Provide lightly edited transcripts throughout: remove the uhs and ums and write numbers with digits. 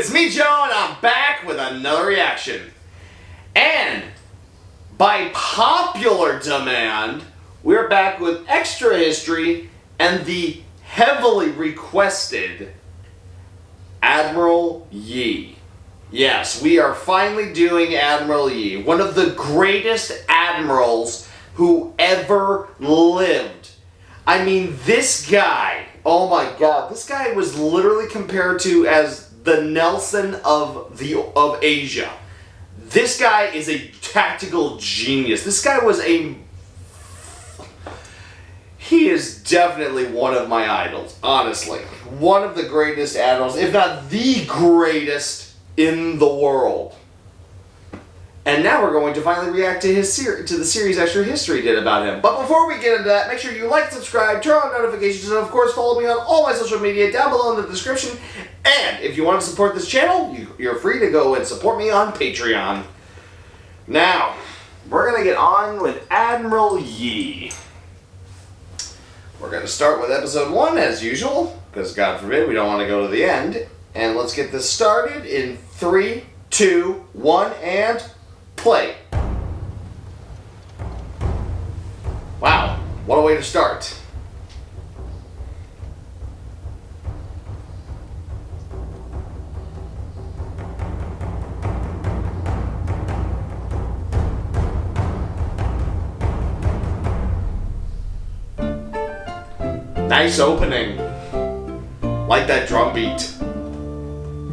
it's me, Joe, and I'm back with another reaction. And by popular demand, we're back with extra history and the heavily requested Admiral Yi. Yes, we are finally doing Admiral Yi, one of the greatest admirals who ever lived. I mean, this guy, oh my god, this guy was literally compared to as the Nelson of Asia. This guy is a tactical genius. This guy was he is definitely one of my idols, honestly. One of the greatest admirals, if not the greatest in the world. And now we're going to finally react to the series Extra History did about him. But before we get into that, make sure you like, subscribe, turn on notifications, and of course follow me on all my social media down below in the description. And if you want to support this channel, you're free to go and support me on Patreon. Now, we're going to get on with Admiral Yi. We're going to start with episode 1 as usual, because God forbid we don't want to go to the end. And let's get this started in 3, 2, 1, and play. Wow, what a way to start. Nice opening. Like that drum beat.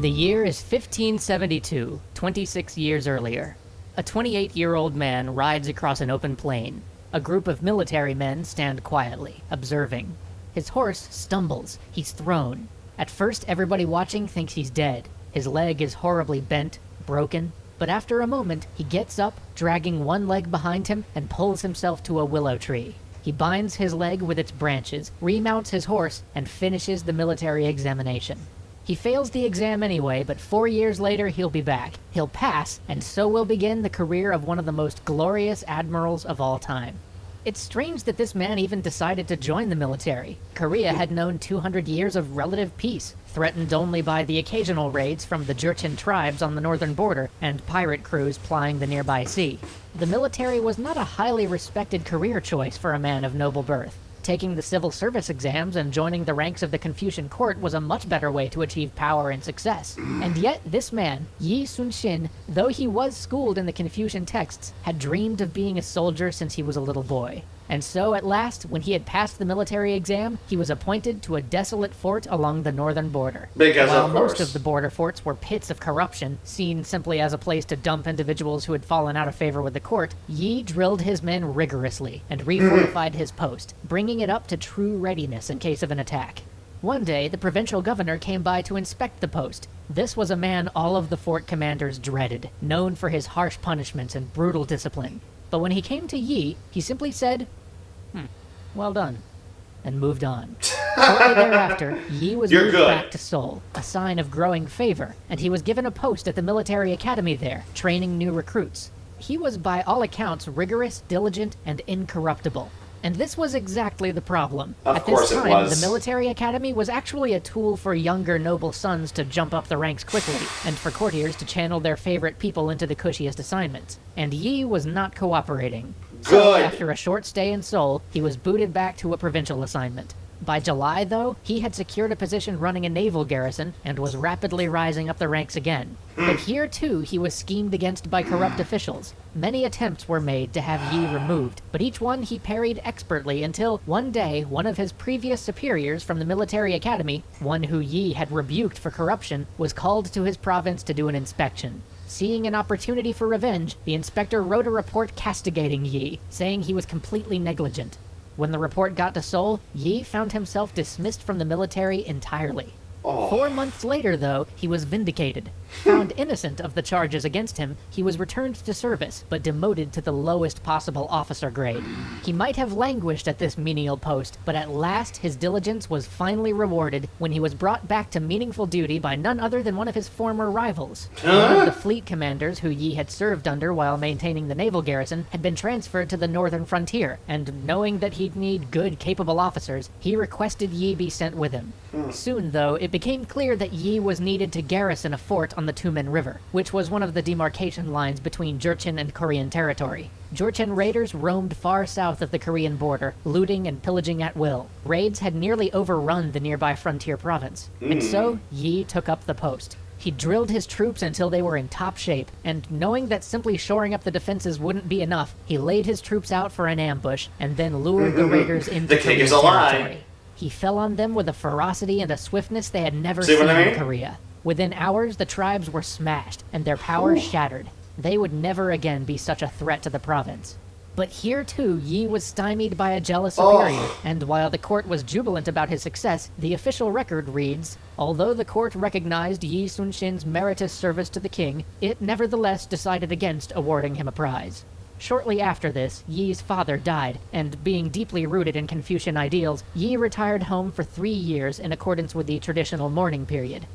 The year is 1572, 26 years earlier. A 28-year-old man rides across an open plain. A group of military men stand quietly, observing. His horse stumbles. He's thrown. At first, everybody watching thinks he's dead. His leg is horribly bent, broken. But after a moment, he gets up, dragging one leg behind him, and pulls himself to a willow tree. He binds his leg with its branches, remounts his horse, and finishes the military examination. He fails the exam anyway, but 4 years later he'll be back. He'll pass, and so will begin the career of one of the most glorious admirals of all time. It's strange that this man even decided to join the military. Korea had known 200 years of relative peace, threatened only by the occasional raids from the Jurchen tribes on the northern border and pirate crews plying the nearby sea. The military was not a highly respected career choice for a man of noble birth. Taking the civil service exams and joining the ranks of the Confucian court was a much better way to achieve power and success. And yet, this man, Yi Sun-shin, though he was schooled in the Confucian texts, had dreamed of being a soldier since he was a little boy. And so, at last, when he had passed the military exam, he was appointed to a desolate fort along the northern border. Because While of course. most of the border forts were pits of corruption, seen simply as a place to dump individuals who had fallen out of favor with the court, Yi drilled his men rigorously and refortified his post, bringing it up to true readiness in case of an attack. One day, the provincial governor came by to inspect the post. This was a man all of the fort commanders dreaded, known for his harsh punishments and brutal discipline. But when he came to Yi, he simply said, well done, and moved on. Shortly thereafter, Yi was moved back to Seoul, a sign of growing favor, and he was given a post at the military academy there, training new recruits. He was by all accounts rigorous, diligent, and incorruptible. And this was exactly the problem. At this time, the military academy was actually a tool for younger noble sons to jump up the ranks quickly, and for courtiers to channel their favorite people into the cushiest assignments. And Yi was not cooperating. So, after a short stay in Seoul, he was booted back to a provincial assignment. By July, though, he had secured a position running a naval garrison and was rapidly rising up the ranks again. But here, too, he was schemed against by corrupt officials. Many attempts were made to have Yi removed, but each one he parried expertly until, one day, one of his previous superiors from the military academy, one who Yi had rebuked for corruption, was called to his province to do an inspection. Seeing an opportunity for revenge, the inspector wrote a report castigating Yi, saying he was completely negligent. When the report got to Seoul, Yi found himself dismissed from the military entirely. 4 months later, though, he was vindicated. Found innocent of the charges against him, he was returned to service, but demoted to the lowest possible officer grade. He might have languished at this menial post, but at last his diligence was finally rewarded when he was brought back to meaningful duty by none other than one of his former rivals. One of the fleet commanders who Yi had served under while maintaining the naval garrison had been transferred to the northern frontier, and knowing that he'd need good, capable officers, he requested Yi be sent with him. Soon, though, it it became clear that Yi was needed to garrison a fort on the Tumen River, which was one of the demarcation lines between Jurchen and Korean territory. Jurchen raiders roamed far south of the Korean border, looting and pillaging at will. Raids had nearly overrun the nearby frontier province, and so Yi took up the post. He drilled his troops until they were in top shape, and knowing that simply shoring up the defenses wouldn't be enough, he laid his troops out for an ambush and then lured the raiders into Korean territory. He fell on them with a ferocity and a swiftness they had never seen in Korea. Within hours, the tribes were smashed, and their power shattered. They would never again be such a threat to the province. But here too, Yi was stymied by a jealous superior, and while the court was jubilant about his success, the official record reads, although the court recognized Yi Sun-shin's meritorious service to the king, it nevertheless decided against awarding him a prize. Shortly after this, Yi's father died, and being deeply rooted in Confucian ideals, Yi retired home for 3 years in accordance with the traditional mourning period.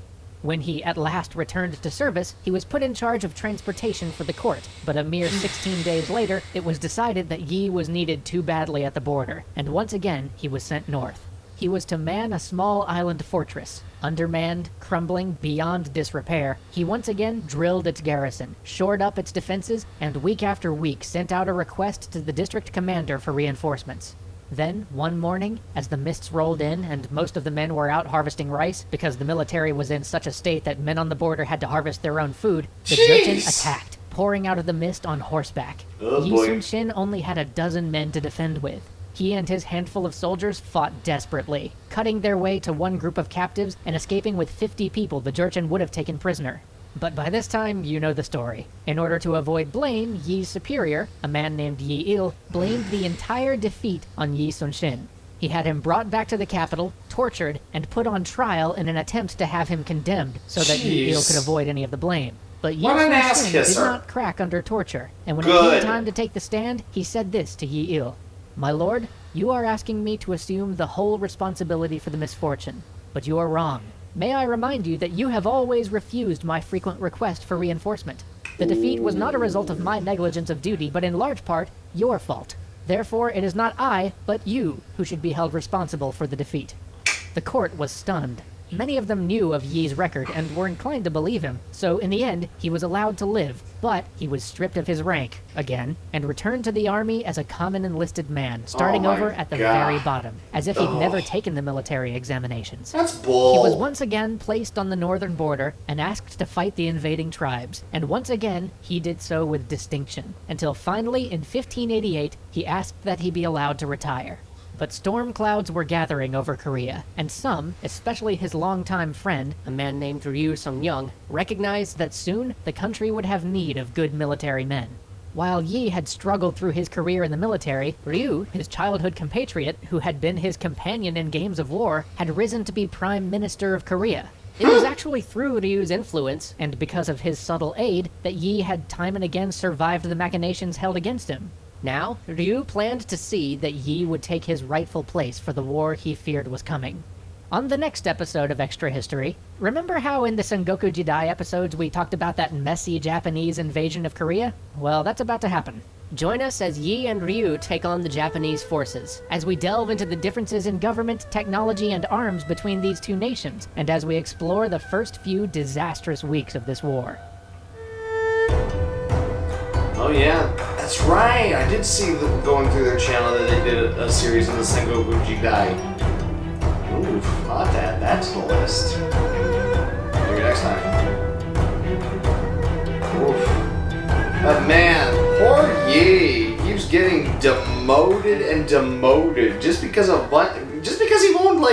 When he at last returned to service, he was put in charge of transportation for the court, but a mere 16 days later, it was decided that Yi was needed too badly at the border, and once again he was sent north. He was to man a small island fortress. Undermanned, crumbling, beyond disrepair, he once again drilled its garrison, shored up its defenses, and week after week sent out a request to the district commander for reinforcements. Then, one morning, as the mists rolled in and most of the men were out harvesting rice because the military was in such a state that men on the border had to harvest their own food, the Jurchen attacked, pouring out of the mist on horseback. Yi Sun-shin only had a dozen men to defend with. He and his handful of soldiers fought desperately, cutting their way to one group of captives and escaping with 50 people the Jurchen would have taken prisoner. But by this time, you know the story. In order to avoid blame, Yi's superior, a man named Yi-il, blamed the entire defeat on Yi Sun-shin. He had him brought back to the capital, tortured, and put on trial in an attempt to have him condemned so that Yi-il could avoid any of the blame. But Yi Sun-shin did not crack under torture, and when it came time to take the stand, he said this to Yi-il. My lord, you are asking me to assume the whole responsibility for the misfortune, but you are wrong. May I remind you that you have always refused my frequent request for reinforcement. The defeat was not a result of my negligence of duty, but in large part, your fault. Therefore, it is not I, but you, who should be held responsible for the defeat. The court was stunned. Many of them knew of Yi's record and were inclined to believe him, so in the end, he was allowed to live, but he was stripped of his rank, again, and returned to the army as a common enlisted man, starting over at the very bottom, as if he'd never taken the military examinations. That's bull. He was once again placed on the northern border and asked to fight the invading tribes, and once again, he did so with distinction, until finally, in 1588, he asked that he be allowed to retire. But storm clouds were gathering over Korea, and some, especially his longtime friend, a man named Ryu Sung-young, recognized that soon the country would have need of good military men. While Yi had struggled through his career in the military, Ryu, his childhood compatriot, who had been his companion in games of war, had risen to be Prime Minister of Korea. It was actually through Ryu's influence, and because of his subtle aid, that Yi had time and again survived the machinations held against him. Now, Ryu planned to see that Yi would take his rightful place for the war he feared was coming. On the next episode of Extra History, remember how in the Sengoku Jidai episodes we talked about that messy Japanese invasion of Korea? Well, that's about to happen. Join us as Yi and Ryu take on the Japanese forces, as we delve into the differences in government, technology, and arms between these two nations, and as we explore the first few disastrous weeks of this war. Oh yeah, that's right. I did see them going through their channel that they did a series on the Sengoku Jidai. Ooh, I'll have to add that to the list. Maybe next time. Oof. But man, poor Yi keeps getting demoted and demoted just because of what? Just because he won't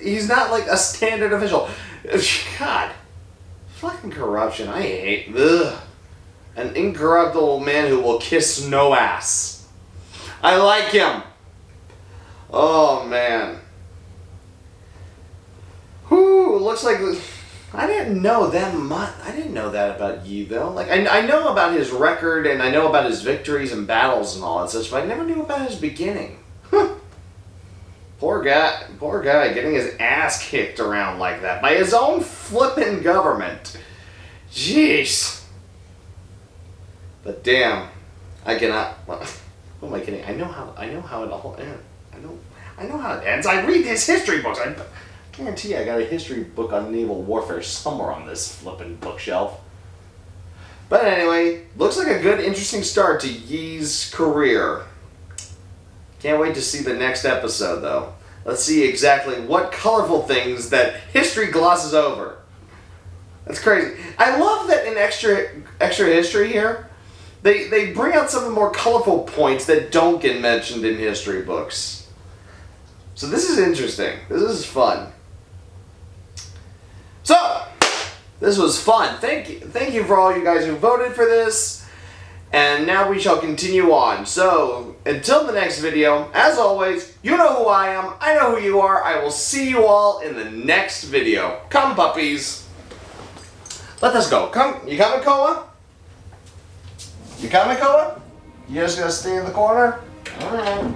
he's not like a standard official. God, fucking corruption. I hate. Ugh. An incorruptible man who will kiss no ass. I like him. Oh man. Whew, looks like I didn't know that much. I didn't know that about Yi though. Like I know about his record and I know about his victories and battles and all that such, but I never knew about his beginning. Poor guy getting his ass kicked around like that by his own flippin' government. Jeez. But damn, I cannot. Who am I kidding? I know how it all ends. I know how it ends. I read his history books. guarantee I got a history book on naval warfare somewhere on this flippin' bookshelf. But anyway, looks like a good, interesting start to Yi's career. Can't wait to see the next episode, though. Let's see exactly what colorful things that history glosses over. That's crazy. I love that in extra history here, they bring out some of the more colorful points that don't get mentioned in history books. So this is interesting. This is fun. So, this was fun. Thank you for all you guys who voted for this. And now we shall continue on. So, until the next video, as always, you know who I am, I know who you are. I will see you all in the next video. Come, puppies. Let us go. Come. You coming, Koa? You coming, Koa? You just gonna stay in the corner? Alright.